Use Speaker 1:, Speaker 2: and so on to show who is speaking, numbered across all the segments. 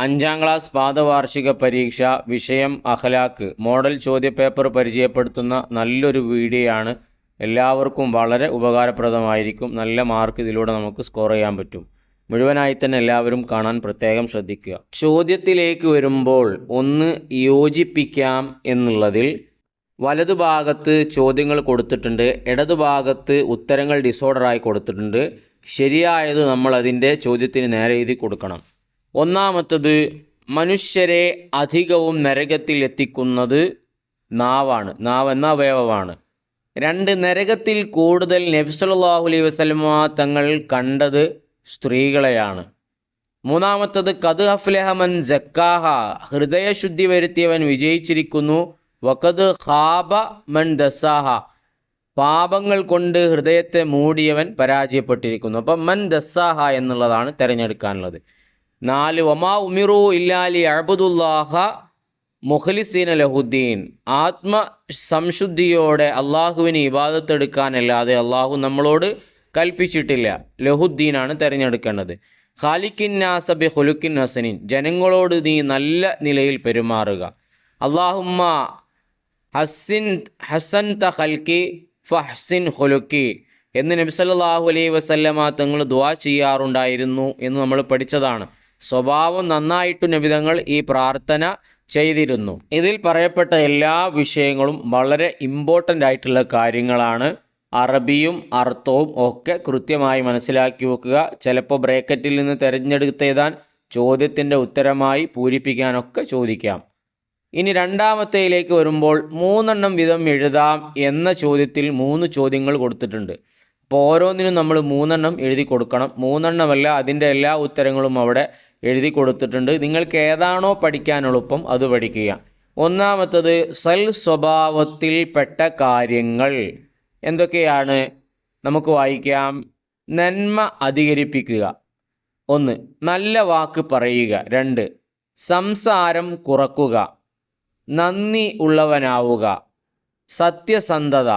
Speaker 1: അഞ്ചാം ക്ലാസ് പാദവാർഷിക പരീക്ഷ വിഷയം അഖ്ലാഖ് മോഡൽ ചോദ്യപേപ്പർ പരിചയപ്പെടുത്തുന്ന നല്ലൊരു വീഡിയോ ആണ്. എല്ലാവർക്കും വളരെ ഉപകാരപ്രദമായിരിക്കും. നല്ല മാർക്ക് ഇതിലൂടെ നമുക്ക് സ്കോർ ചെയ്യാൻ പറ്റും. മുഴുവനായി തന്നെ എല്ലാവരും കാണാൻ പ്രത്യേകം ശ്രദ്ധിക്കുക. ചോദ്യത്തിലേക്ക് വരുമ്പോൾ ഒന്ന് യോജിപ്പിക്കാം എന്നുള്ളതിൽ വലതുഭാഗത്ത് ചോദ്യങ്ങൾ കൊടുത്തിട്ടുണ്ട്, ഇടതുഭാഗത്ത് ഉത്തരങ്ങൾ ഡിസോർഡറായി കൊടുത്തിട്ടുണ്ട്. ശരിയായത് നമ്മൾ അതിൻ്റെ ചോദ്യത്തിന് നേരെ എഴുതി കൊടുക്കണം. ഒന്നാമത്തത്, മനുഷ്യരെ അധികവും നരകത്തിൽ എത്തിക്കുന്നത് നാവാണ്. നാവ് എന്ന അവയവമാണ്. 2, നരകത്തിൽ കൂടുതൽ നബി സല്ലല്ലാഹു അലൈഹി വസല്ലമ തങ്ങൾ കണ്ടത് സ്ത്രീകളെയാണ്. മൂന്നാമത്തത്, ഖദ് അഫ്ലഹ മൻ സക്കാഹ, ഹൃദയശുദ്ധി വരുത്തിയവൻ വിജയിച്ചിരിക്കുന്നു. വഖദ് ഖാബ മൻ ദസാഹ, പാപങ്ങൾ കൊണ്ട് ഹൃദയത്തെ മൂടിയവൻ പരാജയപ്പെട്ടിരിക്കുന്നു. അപ്പം മൻ ദസാഹ എന്നുള്ളതാണ് തിരഞ്ഞെടുക്കാനുള്ളത്. 4, വമാ ഉമിറു ഇല്ലാലി അഅ്ബുദുല്ലാഹ മുഖ്ലിസീന ലഹുദ്ദീൻ, ആത്മസംശുദ്ധിയോടെ അള്ളാഹുവിന് ഇബാദത്ത് എടുക്കാനല്ലാതെ അള്ളാഹു നമ്മളോട് കൽപ്പിച്ചിട്ടില്ല. ലഹുദ്ദീനാണ് തിരഞ്ഞെടുക്കേണ്ടത്. ഖാലിഖിന്നാസ ബി ഖുലുഖിൻ ഹസനിൻ, ജനങ്ങളോട് നീ നല്ല നിലയിൽ പെരുമാറുക. അല്ലാഹുമ്മ ഹസൻത ഖൽഖി ഫഹ്സിൻ ഖുലുഖി എന്ന് നബി സല്ലല്ലാഹു അലൈഹി വസല്ലമ തങ്ങൾ ദുആ ചെയ്യാറുണ്ടായിരുന്നു എന്ന് നമ്മൾ പഠിച്ചതാണ്. സ്വഭാവം നന്നായിട്ട് നബി തങ്ങൾ ഈ പ്രാർത്ഥന ചെയ്തിരുന്നു. ഇതിൽ പറയപ്പെട്ട എല്ലാ വിഷയങ്ങളും വളരെ ഇമ്പോർട്ടൻ്റ് ആയിട്ടുള്ള കാര്യങ്ങളാണ്. അറബിയും അർത്ഥവും ഒക്കെ കൃത്യമായി മനസ്സിലാക്കി വെക്കുക. ചിലപ്പോൾ ബ്രേക്കറ്റിൽ നിന്ന് തിരഞ്ഞെടുത്തെഴുതാൻ ചോദ്യത്തിൻ്റെ ഉത്തരമായി പൂരിപ്പിക്കാനൊക്കെ ചോദിക്കാം. ഇനി രണ്ടാമത്തേയിലേക്ക് വരുമ്പോൾ 3 വീതം എഴുതാം എന്ന ചോദ്യത്തിൽ 3 ചോദ്യങ്ങൾ കൊടുത്തിട്ടുണ്ട്. അപ്പോൾ ഓരോന്നിനും നമ്മൾ 3 എഴുതി കൊടുക്കണം. 3 അതിൻ്റെ എല്ലാ ഉത്തരങ്ങളും അവിടെ എഴുതി കൊടുത്തിട്ടുണ്ട്. നിങ്ങൾക്ക് ഏതാണോ പഠിക്കാൻ എളുപ്പം അത് പഠിക്കുക. ഒന്നാമത്തത്, സൽ സ്വഭാവത്തിൽപ്പെട്ട കാര്യങ്ങൾ എന്തൊക്കെയാണ് നമുക്ക് വായിക്കാം. നന്മ അധികരിപ്പിക്കുക. 1, നല്ല വാക്ക് പറയുക. 2, സംസാരം കുറക്കുക. നന്ദി ഉള്ളവനാവുക. സത്യസന്ധത.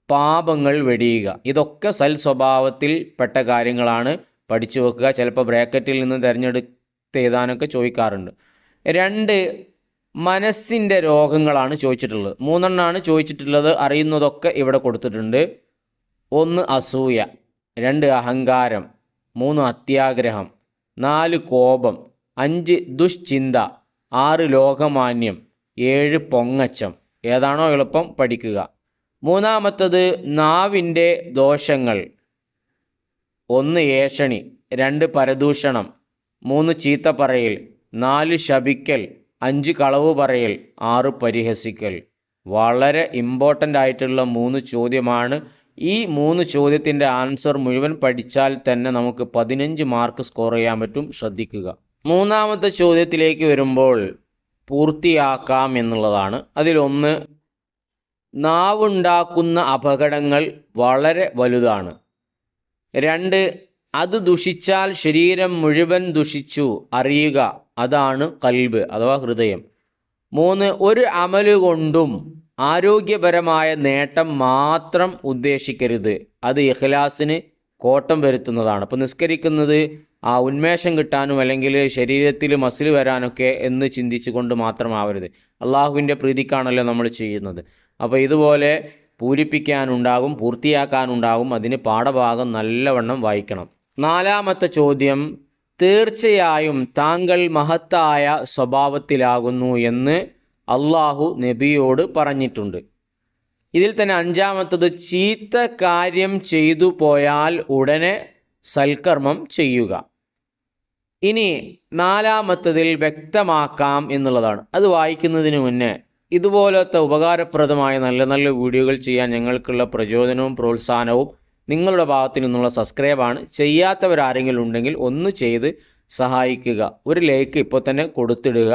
Speaker 1: പാപങ്ങൾ വെടിയുക. ഇതൊക്കെ സൽ സ്വഭാവത്തിൽപ്പെട്ട കാര്യങ്ങളാണ്. പഠിച്ചു വെക്കുക. ചിലപ്പോൾ ബ്രാക്കറ്റിൽ നിന്ന് തിരഞ്ഞെടുത്ത് എഴുതാനൊക്കെ ചോദിക്കാറുണ്ട്. 2, മനസ്സിൻ്റെ രോഗങ്ങളാണ് ചോദിച്ചിട്ടുള്ളത്. 3 ചോദിച്ചിട്ടുള്ളത്. അറിയുന്നതൊക്കെ ഇവിടെ കൊടുത്തിട്ടുണ്ട്. 1, അസൂയ. 2, അഹങ്കാരം. 3, അത്യാഗ്രഹം. 4, കോപം. 5, ദുശ്ചിന്ത. 6, ലോകമാന്യം. 7, പൊങ്ങച്ചം. ഏതാണോ എളുപ്പം പഠിക്കുക. മൂന്നാമത്തത്, നാവിൻ്റെ ദോഷങ്ങൾ. 1, ഏഷണി. 2, പരദൂഷണം. 3, ചീത്ത പറയൽ. 4, ശപിക്കൽ. 5, കളവ് പറയൽ. 6, പരിഹസിക്കൽ. വളരെ ഇമ്പോർട്ടൻ്റ് ആയിട്ടുള്ള 3 ചോദ്യമാണ്. ഈ 3 ചോദ്യത്തിൻ്റെ ആൻസർ മുഴുവൻ പഠിച്ചാൽ തന്നെ നമുക്ക് 15 മാർക്ക് സ്കോർ ചെയ്യാൻ പറ്റും. ശ്രദ്ധിക്കുക. മൂന്നാമത്തെ ചോദ്യത്തിലേക്ക് വരുമ്പോൾ പൂർത്തിയാക്കാം എന്നുള്ളതാണ്. അതിലൊന്ന്, നാവുണ്ടാക്കുന്ന അപകടങ്ങൾ വളരെ വലുതാണ്. 2, അത് ദുഷിച്ചാൽ ശരീരം മുഴുവൻ ദുഷിച്ചു അറിയുക, അതാണ് കൽബ് അഥവാ ഹൃദയം. 3, ഒരു അമല് കൊണ്ടും ആരോഗ്യപരമായ നേട്ടം മാത്രം ഉദ്ദേശിക്കരുത്, അത് ഇഖ്ലാസിന് കോട്ടം വരുത്തുന്നതാണ്. അപ്പോൾ നിസ്കരിക്കുന്നത് ഉന്മേഷം കിട്ടാനും അല്ലെങ്കിൽ ശരീരത്തിൽ മസിൽ വരാനൊക്കെ എന്ന് ചിന്തിച്ചു കൊണ്ട് മാത്രമാവരുത്. അള്ളാഹുവിൻ്റെ പ്രീതിക്കാണല്ലോ നമ്മൾ ചെയ്യുന്നത്. അപ്പോൾ ഇതുപോലെ പൂരിപ്പിക്കാനുണ്ടാകും, പൂർത്തിയാക്കാനുണ്ടാകും. അതിന് പാഠഭാഗം നല്ലവണ്ണം വായിക്കണം. 4ാമത്തെ ചോദ്യം, തീർച്ചയായും താങ്കൾ മഹത്തായ സ്വഭാവത്തിലാകുന്നു എന്ന് അള്ളാഹു നബിയോട് പറഞ്ഞിട്ടുണ്ട്. ഇതിൽ തന്നെ 5ാമത്തത്, ചീത്ത കാര്യം ചെയ്തു പോയാൽ ഉടനെ സൽക്കർമ്മം ചെയ്യുക. ഇനി 4ാമത്തതിൽ വ്യക്തമാക്കാം എന്നുള്ളതാണ്. അത് വായിക്കുന്നതിന് മുന്നേ ഇതുപോലത്തെ ഉപകാരപ്രദമായ നല്ല നല്ല വീഡിയോകൾ ചെയ്യാൻ ഞങ്ങൾക്കുള്ള പ്രചോദനവും പ്രോത്സാഹനവും നിങ്ങളുടെ ഭാഗത്തു നിന്നുള്ള സബ്സ്ക്രൈബാണ്. ചെയ്യാത്തവരാരെങ്കിലും ഉണ്ടെങ്കിൽ ഒന്ന് ചെയ്ത് സഹായിക്കുക. ഒരു ലൈക്ക് ഇപ്പോൾ തന്നെ കൊടുത്തിടുക.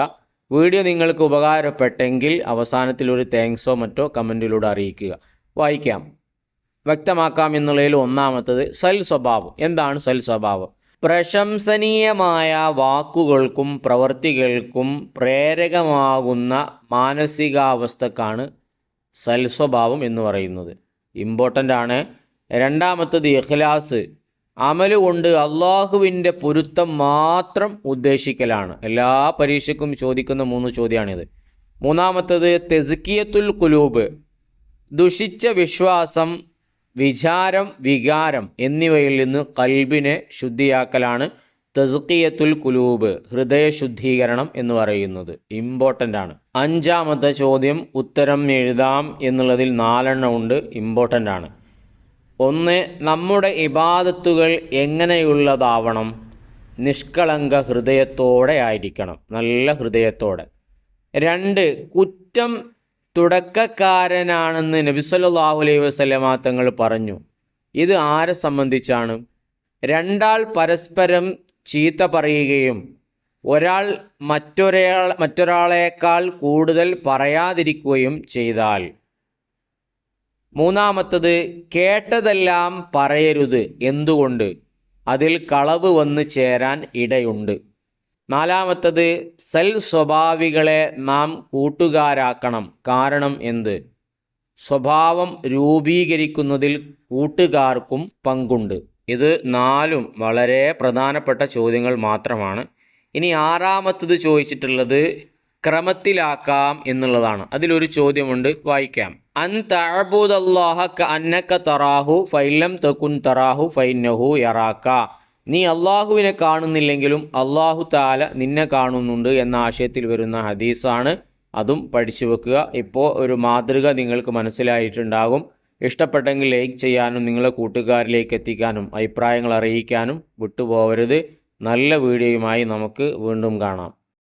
Speaker 1: വീഡിയോ നിങ്ങൾക്ക് ഉപകാരപ്പെട്ടെങ്കിൽ അവസാനത്തിൽ ഒരു താങ്ക്സോ മറ്റോ കമൻറ്റിലൂടെ അറിയിക്കുക. വായിക്കാം. വ്യക്തമാക്കാം എന്നുള്ളതിൽ 1ാമത്തത്, സൽ സ്വഭാവം. എന്താണ് സൽ സ്വഭാവം? പ്രശംസനീയമായ വാക്കുകൾക്കും പ്രവൃത്തികൾക്കും പ്രേരകമാകുന്ന മാനസികാവസ്ഥക്കാണ് സൽസ്വഭാവം എന്ന് പറയുന്നത്. ഇമ്പോർട്ടൻ്റ് ആണ്. 2ാമത്തത്, ഇഖ്ലാസ്. അമല് കൊണ്ട് അള്ളാഹുവിൻ്റെ പൊരുത്തം മാത്രം ഉദ്ദേശിക്കലാണ്. എല്ലാ പരീക്ഷയ്ക്കും ചോദിക്കുന്ന 3 ചോദ്യമാണിത്. മൂന്നാമത്തത് തെസ്കിയത്തുൽ ഖുലൂബ്, ദുഷിച്ച വിശ്വാസം, വിചാരം, വികാരം എന്നിവയിൽ നിന്ന് കൽബിനെ ശുദ്ധിയാക്കലാണ് തസ്കിയത്തുൽ ഖുലൂബ്, ഹൃദയശുദ്ധീകരണം എന്ന് പറയുന്നത്. ഇമ്പോർട്ടൻ്റ് ആണ്. 5ാമത്തെ ചോദ്യം ഉത്തരം എഴുതാം എന്നുള്ളതിൽ 4 ഉണ്ട്, ഇമ്പോർട്ടൻ്റ് ആണ്. 1, നമ്മുടെ ഇബാദത്തുകൾ എങ്ങനെയുള്ളതാവണം? നിഷ്കളങ്ക ഹൃദയത്തോടെ ആയിരിക്കണം, നല്ല ഹൃദയത്തോടെ. 2, കുറ്റം തുടക്കക്കാരനാണെന്ന് നബി സല്ലല്ലാഹു അലൈഹി വസല്ലമ തങ്ങൾ പറഞ്ഞു. ഇത് ആരെ സംബന്ധിച്ചാണ്? 2 ആൾ പരസ്പരം ചീത്ത പറയുകയും ഒരാൾ മറ്റൊരാളേക്കാൾ കൂടുതൽ പറയാതിരിക്കുകയും ചെയ്താൽ. 3ാമത്തത് കേട്ടതെല്ലാം പറയരുത്. എന്തുകൊണ്ട്? അതിൽ കളവ് വന്ന് ചേരാൻ ഇടയുണ്ട്. 4ാമത്തത് സ്വഭാവികളെ നാം കൂട്ടുകാരാക്കണം. കാരണം എന്ത്? സ്വഭാവം രൂപീകരിക്കുന്നതിൽ കൂട്ടുകാർക്കും പങ്കുണ്ട്. ഇത് 4 വളരെ പ്രധാനപ്പെട്ട ചോദ്യങ്ങൾ മാത്രമാണ്. ഇനി 6ാമത്തത് ചോദിച്ചിട്ടുള്ളത് ക്രമത്തിലാക്കാം എന്നുള്ളതാണ്. അതിലൊരു ചോദ്യമുണ്ട്, വായിക്കാം. അൻ തഅബുദല്ലാഹ കഅന്നക തറാഹു ഫഇല്ലം തകുൻ തറാഹു ഫഇന്നഹു യറാക. നീ അള്ളാഹുവിനെ കാണുന്നില്ലെങ്കിലും അള്ളാഹു തആല നിന്നെ കാണുന്നുണ്ട് എന്ന ആശയത്തിൽ വരുന്ന ഹദീസാണ്. അതും പഠിച്ചു വെക്കുക. ഇപ്പോൾ ഒരു മാതൃക നിങ്ങൾക്ക് മനസ്സിലായിട്ടുണ്ടാകും. ഇഷ്ടപ്പെട്ടെങ്കിൽ ലൈക്ക് ചെയ്യാനും നിങ്ങളെ കൂട്ടുകാരിലേക്ക് എത്തിക്കാനും അഭിപ്രായങ്ങൾ അറിയിക്കാനും വിട്ടുപോകരുത്. നല്ല വീഡിയോയുമായി നമുക്ക് വീണ്ടും കാണാം.